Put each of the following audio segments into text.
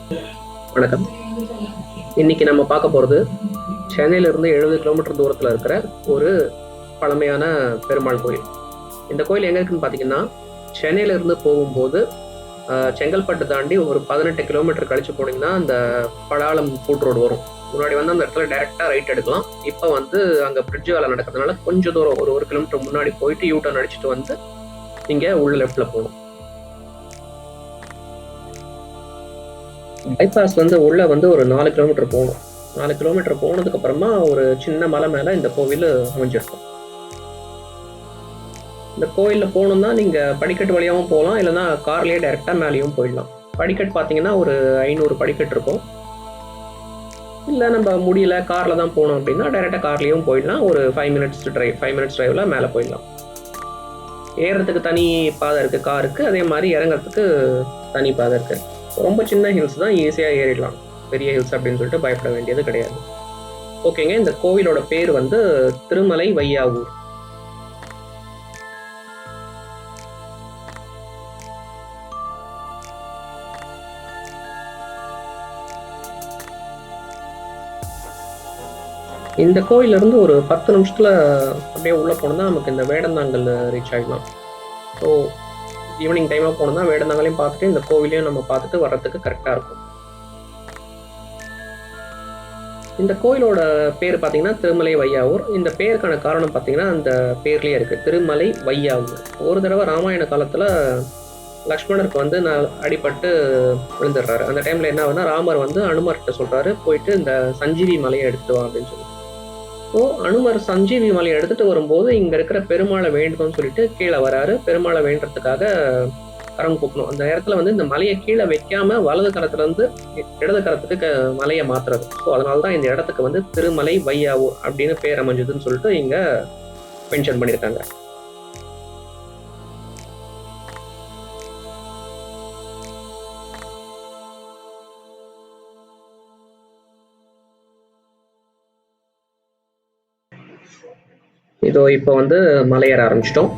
வணக்கம். இன்னைக்கு நம்ம பார்க்க போகிறது சென்னையிலிருந்து 70 கிலோமீட்டர் தூரத்தில் இருக்கிற ஒரு பழமையான பெருமாள் கோயில். இந்த கோயில் எங்கே இருக்குன்னு பார்த்தீங்கன்னா, சென்னையிலிருந்து போகும்போது செங்கல்பட்டு தாண்டி ஒரு 18 கிலோமீட்டர் கழிச்சு போனீங்கன்னா அந்த படாலம் ஃபுட் ரோடு வரும். முன்னாடி வந்து அந்த இடத்துல டைரெக்டாக ரைட் எடுக்கலாம். இப்போ வந்து அங்கே பிரிட்ஜ் வேலை நடக்கிறதுனால கொஞ்சம் தூரம் ஒரு கிலோமீட்டர் முன்னாடி போயிட்டு யூ டர்ன் அடிச்சுட்டு வந்து இங்கே உள்ள லெஃப்டில் போகணும். பைபாஸ் வந்து உள்ள வந்து ஒரு 4 கிலோமீட்டர் போகணும். 4 கிலோமீட்டர் போனதுக்கு அப்புறமா ஒரு சின்ன மலை மேல இந்த கோவில் அமைஞ்சிருக்கும். இந்த கோயிலில் போகணும்னா நீங்க படிக்கட்டு வழியாகவும் போகலாம், இல்லைன்னா கார்லயே டைரக்டா மேலேயும் போயிடலாம். படிக்கட்டு பார்த்தீங்கன்னா ஒரு 500 படிக்கட்டு இருக்கும். இல்லை நம்ம முடியல கார்ல தான் போகணும் அப்படின்னா டைரக்டா கார்லயும் போயிடலாம். ஒரு 5 மினிட்ஸ் டிரைவ்ல மேலே போயிடலாம். ஏறுறதுக்கு தனி பாதை இருக்கு காருக்கு, அதே மாதிரி இறங்குறதுக்கு தனி பாதை இருக்கு. ரொம்ப சின்ன ஹில்ஸ் தான், ஈஸியாக ஏறிடலாம். பெரிய ஹில்ஸ் அப்படின்னு சொல்லிட்டு பயப்பட வேண்டியது கிடையாது. ஓகேங்க, இந்த கோவிலோட பேர் வந்து திருமலை வையாவூர். இந்த கோயில இருந்து ஒரு 10 நிமிஷத்துல அப்படியே உள்ள போனோம்னா நமக்கு இந்த வேடந்தாங்கல் ரீச் ஆகிடலாம். ஸோ ஈவினிங் டைமாக போனோம்னா வேடந்தாங்கலையும் பார்த்துட்டு இந்த கோவிலையும் நம்ம பார்த்துட்டு வர்றதுக்கு கரெக்டாக இருக்கும். இந்த கோயிலோட பேர் பார்த்தீங்கன்னா திருமலை வையாவூர். இந்த பேருக்கான காரணம் பார்த்தீங்கன்னா அந்த பேர்லேயே இருக்குது, திருமலை வையாவூர். ஒரு தடவை ராமாயண காலத்தில் லக்ஷ்மணருக்கு வந்து அடிபட்டு விழுந்துடுறாரு. அந்த டைமில் என்ன ஆகுதுன்னா ராமர் வந்து அனுமர்கிட்ட சொல்கிறாரு, போயிட்டு இந்த சஞ்சீவி மலையை எடுத்துட்டு வா அப்படின்னு சொல்லி. ஸோ அனுமர் சஞ்சீவி மலையை எடுத்துகிட்டு வரும்போது இங்கே இருக்கிற பெருமாளை வேண்டும்னு சொல்லிட்டு கீழே வராரு. பெருமாளை வேண்டுறதுக்காக கரம் கூப்பணும். அந்த இடத்துல வந்து இந்த மலையை கீழே வைக்காம வலது கரத்துலேருந்து இடது கரத்துக்கு மலையை மாற்றுறது. ஸோ அதனால தான் இந்த இடத்துக்கு வந்து திருமலை வையாவூர் அப்படின்னு பேர் அமைஞ்சதுன்னு சொல்லிட்டு இங்கே மென்ஷன் பண்ணியிருக்காங்க. இதோ இப்போ வந்து மலையேற ஆரம்பிச்சிட்டோம்.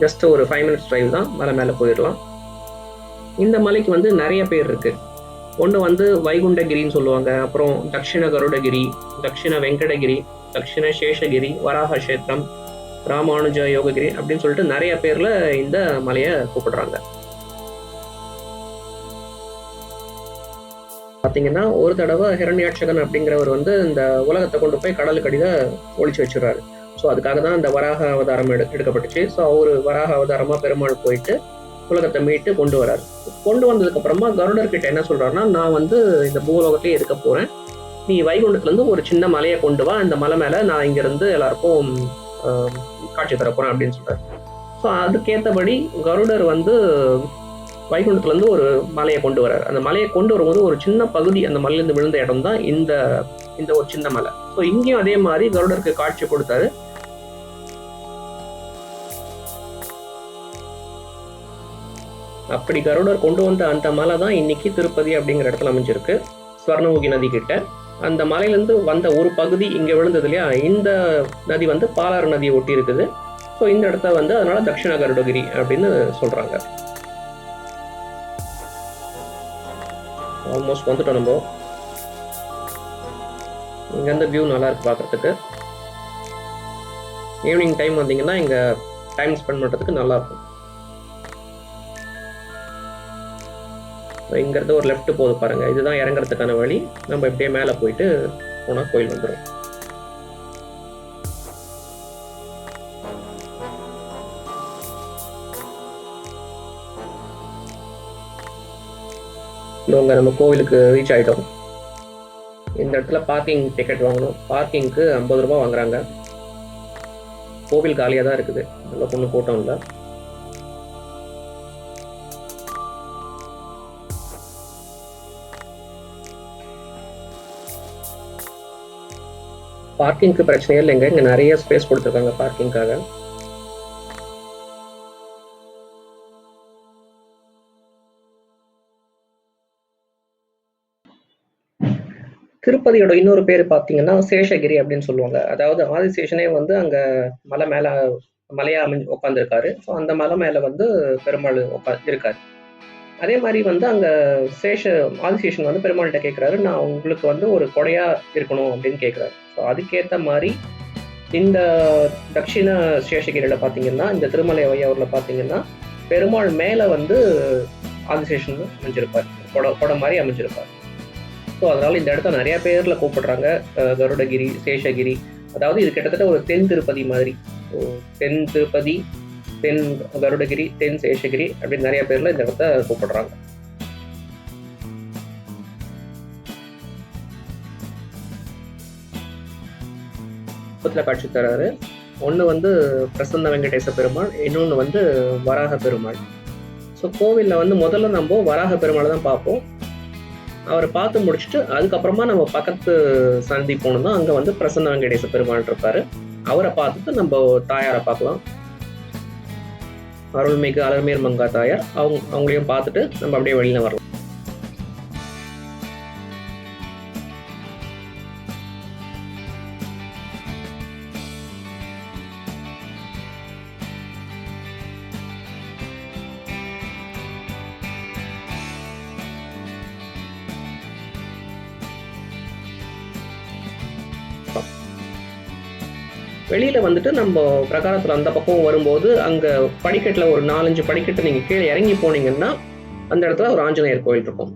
ஜஸ்ட் ஒரு 5 மினிட்ஸ் டிரைவ் தான், மலை மேலே போயிடலாம். இந்த மலைக்கு வந்து நிறைய பேர் இருக்கு. ஒன்று வந்து வைகுண்டகிரின்னு சொல்லுவாங்க, அப்புறம் தட்சிண கருடகிரி, தட்சிண வெங்கடகிரி, தட்சிண சேஷகிரி, வராக கஷேத்திரம், ராமானுஜ யோககிரி அப்படின்னு சொல்லிட்டு நிறைய பேர்ல இந்த மலையை கூப்பிடுறாங்க. பார்த்தீங்கன்னா ஒரு தடவை ஹிரண்யாட்சகன் அப்படிங்கிறவர் வந்து இந்த உலகத்தை கொண்டு போய் கடலுக்கடியில ஒழிச்சு வச்சுறாரு. ஸோ அதுக்காக தான் இந்த வராக அவதாரம் எடுக்கப்பட்டுச்சு. ஸோ அவரு வராக அவதாரமா பெருமாள் போயிட்டு உலகத்தை மீட்டு கொண்டு வராரு. கொண்டு வந்ததுக்கு அப்புறமா கருடர்கிட்ட என்ன சொல்றாருன்னா, நான் வந்து இந்த பூலோகத்திலே இருக்க போறேன், நீ வைகுண்டத்துல இருந்து ஒரு சின்ன மலையை கொண்டு வா, இந்த மலை மேல நான் இங்க இருந்து எல்லாருக்கும் காட்சி தர போறேன் அப்படின்னு சொல்றாரு. ஸோ அதுக்கேற்றபடி கருடர் வந்து வைகுண்டத்துல இருந்து ஒரு மலையை கொண்டு வர்றாரு. அந்த மலையை கொண்டு வரும்போது ஒரு சின்ன பகுதி அந்த மலையிலிருந்து விழுந்த இடம் தான் இந்த ஒரு சின்ன மலை. ஸோ இங்கேயும் அதே மாதிரி கருடருக்கு காட்சி கொடுத்தாரு. அப்படி கருடர் கொண்டு வந்த அந்த மலை தான் இன்னைக்கு திருப்பதி அப்படிங்கிற இடத்துல அமைஞ்சிருக்கு, ஸ்வர்ணமுகி நதி கிட்ட. அந்த மலையிலேருந்து வந்த ஒரு பகுதி இங்கே விழுந்தது இல்லையா, இந்த நதி வந்து பாலாறு நதியை ஒட்டி இருக்குது. ஸோ இந்த இடத்த வந்து அதனால தட்சிண கருடகிரி அப்படின்னு சொல்றாங்க. ஆல்மோஸ்ட் வந்துட்டோம் நம்ம. இங்கேருந்து வியூ நல்லா இருக்கு பார்க்கறதுக்கு. ஈவினிங் டைம் வந்தீங்கன்னா இங்கே டைம் ஸ்பெண்ட் பண்ணுறதுக்கு நல்லா இருக்கும். இங்கேருந்து ஒரு லெஃப்ட் போகுது பாருங்க, இதுதான் இறங்குறதுக்கான வழி. நம்ம இப்படியே மேலே போயிட்டு போனால் கோயில் வந்துடும். இவங்க நம்ம கோவிலுக்கு ரீச் ஆகிட்டோம். இந்த இடத்துல பார்க்கிங் டிக்கெட் வாங்கணும். பார்க்கிங்க்கு 50 ரூபா வாங்குறாங்க. கோவில் காலியாக தான் இருக்குது, நல்ல பொண்ணு கூட்டம் இல்லை. பார்க்கிங்க்கு பிரச்சனையே இல்லைங்க, இங்கே நிறைய ஸ்பேஸ் கொடுத்துருக்காங்க பார்க்கிங்காக. திருப்பதியோட இன்னொரு பேர் பார்த்தீங்கன்னா சேஷகிரி அப்படின்னு சொல்லுவாங்க. அதாவது ஆதிசேஷனே வந்து அங்கே மலை மேலே மலையா உட்காந்துருக்காரு. ஸோ அந்த மலை மேலே வந்து பெருமாள் இருக்காரு. அதே மாதிரி வந்து அங்கே ஆதிசேஷன் வந்து பெருமாள்கிட்ட கேட்குறாரு, நான் உங்களுக்கு வந்து ஒரு கொடையா இருக்கணும் அப்படின்னு கேட்குறாரு. ஸோ அதுக்கேற்ற மாதிரி இந்த தட்சிண சேஷகிரியில் பார்த்தீங்கன்னா, இந்த திருமலை வையாவூரில் பார்த்தீங்கன்னா, பெருமாள் மேலே வந்து ஆதிசேஷன் அமைஞ்சிருப்பார், கொடை மாதிரி அமைஞ்சிருப்பார். ஸோ அதனால இந்த இடத்த நிறைய பேர்ல கூப்பிடுறாங்க, கருடகிரி, சேஷகிரி. அதாவது இது கிட்டத்தட்ட ஒரு தென் திருப்பதி மாதிரி. தென் திருப்பதி, தென் கருடகிரி, தென் சேஷகிரி அப்படின்னு நிறைய பேர்ல இந்த இடத்த கூப்பிடுறாங்க. காட்சி தராரு. ஒன்று வந்து பிரசன்ன வெங்கடேச பெருமாள், இன்னொன்று வந்து வராக பெருமாள். ஸோ கோவிலில் வந்து முதல்ல நம்ம வராக பெருமாளை தான் பார்ப்போம். அவரை பார்த்து முடிச்சுட்டு அதுக்கப்புறமா நம்ம பக்கத்து சந்தி போனோம்னா அங்கே வந்து பிரசன்ன வெங்கடேச பெருமாள் இருப்பாரு. அவரை பார்த்துட்டு நம்ம தாயாரை பார்க்கலாம். அருள்மிகு அலர்மேல் மங்கா தாயார், அவங்களையும் பார்த்துட்டு நம்ம அப்படியே வெளியில வரலாம். வெளியில வந்துட்டு நம்ம பிரகாரத்துல அந்த பக்கம் வரும்போது அங்க படிக்கட்டுல ஒரு 4-5 படிக்கட்டு நீங்க கீழே இறங்கி போனீங்கன்னா அந்த இடத்துல ஒரு ஆஞ்சநேயர் கோயில் இருக்கும்.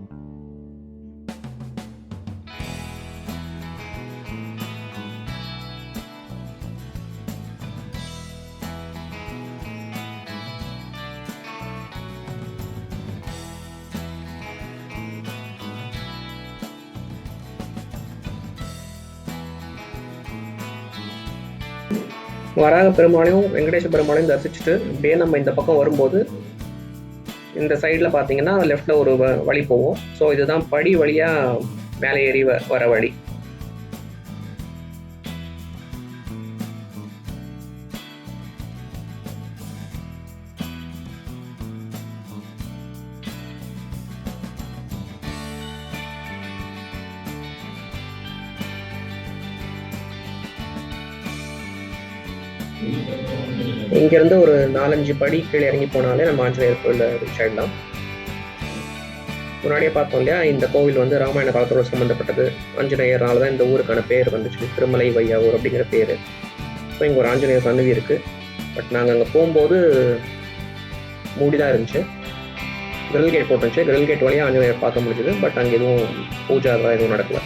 வராக பெருமாளையும் வெங்கடேச பெருமாளையும் தரிசிச்சுட்டு அப்படியே நம்ம இந்த பக்கம் வரும்போது இந்த சைடில் பார்த்தீங்கன்னா லெஃப்டில் ஒரு வழி போவோம். ஸோ இதுதான் படி வழியாக மேலே ஏறி வர வழி. இங்கிருந்து ஒரு 4-5 படி கீழே இறங்கி போனாலே நம்ம ஆஞ்சநேயர் கோயிலில் ரீச் ஆகிடலாம். முன்னாடியே பார்த்தோம் இல்லையா, இந்த கோவில் வந்து ராமாயண காலத்தோடு சம்மந்தப்பட்டது. ஆஞ்சநேயர்னால தான் இந்த ஊருக்கான பேர் வந்துச்சு, திருமலை வையாவூர் அப்படிங்கிற பேர். ஸோ இங்கே ஒரு ஆஞ்சநேயர் சன்னதி இருக்குது. பட் நாங்கள் அங்கே போகும்போது மூடி தான் இருந்துச்சு. கிரில் கேட் போட்டுருந்துச்சு. கிரில் கேட் வழியாக ஆஞ்சநேயர் பார்க்க முடிஞ்சுது. பட் அங்கே எதுவும் பூஜை அதெல்லாம் எதுவும் நடக்கல.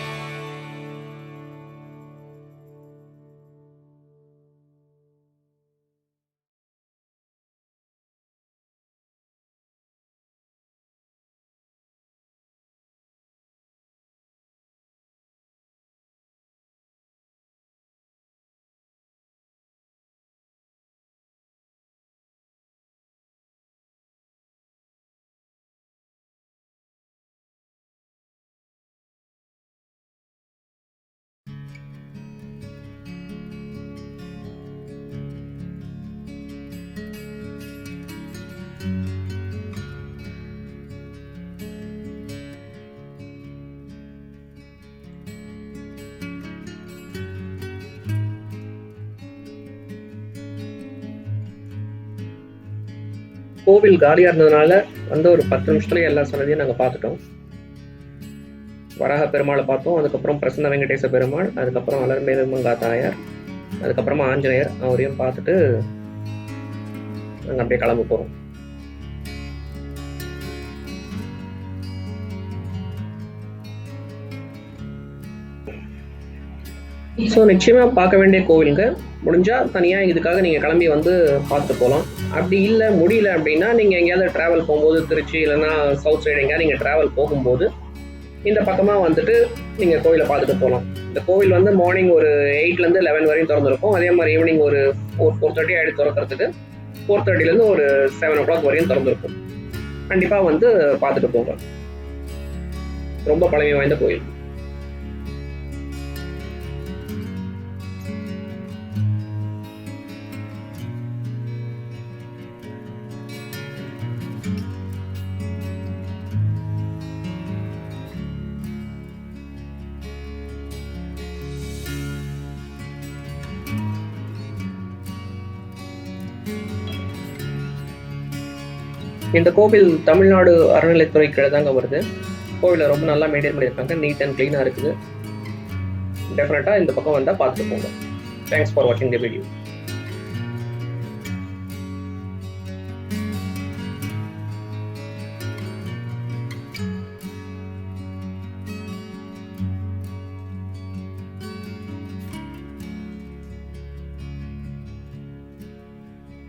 கோவில் காலியாக இருந்ததுனால வந்து ஒரு 10 நிமிஷத்துலேயே எல்லா சன்னதியும் நாங்கள் பார்த்துட்டோம். வராக பெருமாளை பார்த்தோம், அதுக்கப்புறம் பிரசன்ன வெங்கடேச பெருமாள், அதுக்கப்புறம் அலர்மேல் மங்கா தாயார், அதுக்கப்புறமா ஆஞ்சநேயர், அவரையும் பார்த்துட்டு நாங்கள் அப்படியே கிளம்ப போகிறோம். ஸோ நிச்சயமாக பார்க்க வேண்டிய கோவிலுங்க. முடிஞ்சால் தனியாக இதுக்காக நீங்கள் கிளம்பி வந்து பார்த்துட்டு போகலாம். அப்படி இல்லை முடியல அப்படின்னா நீங்கள் எங்கேயாவது ட்ராவல் போகும்போது திருச்சி இல்லைன்னா சவுத் சைடு எங்கேயாவது நீங்கள் ட்ராவல் போகும்போது இந்த பக்கமாக வந்துட்டு நீங்கள் கோவிலை பார்த்துட்டு போகலாம். இந்த கோவில் வந்து மார்னிங் ஒரு 8லேருந்து 11 வரையும் திறந்துருக்கும். அதே மாதிரி ஈவினிங் ஒரு 4:30 ஆகிடு திறக்கிறதுக்கு. 4:30லேருந்து ஒரு 7 o'clock வரையும் திறந்துருக்கும். கண்டிப்பாக வந்து பார்த்துட்டு போங்க. ரொம்ப பழமை வாய்ந்த கோயில். இந்த கோவில் தமிழ்நாடு அறநிலைத்துறை கீழே தாங்க வருது. கோவிலை ரொம்ப நல்லா மெயின்டைன் பண்ணியிருக்காங்க, நீட் அண்ட் க்ளீனாக இருக்குது. டெஃபினட்டாக இந்த பக்கம் வந்தால் பார்த்துட்டு போங்க. தேங்க்ஸ் ஃபார் வாட்சிங் த வீடியோ.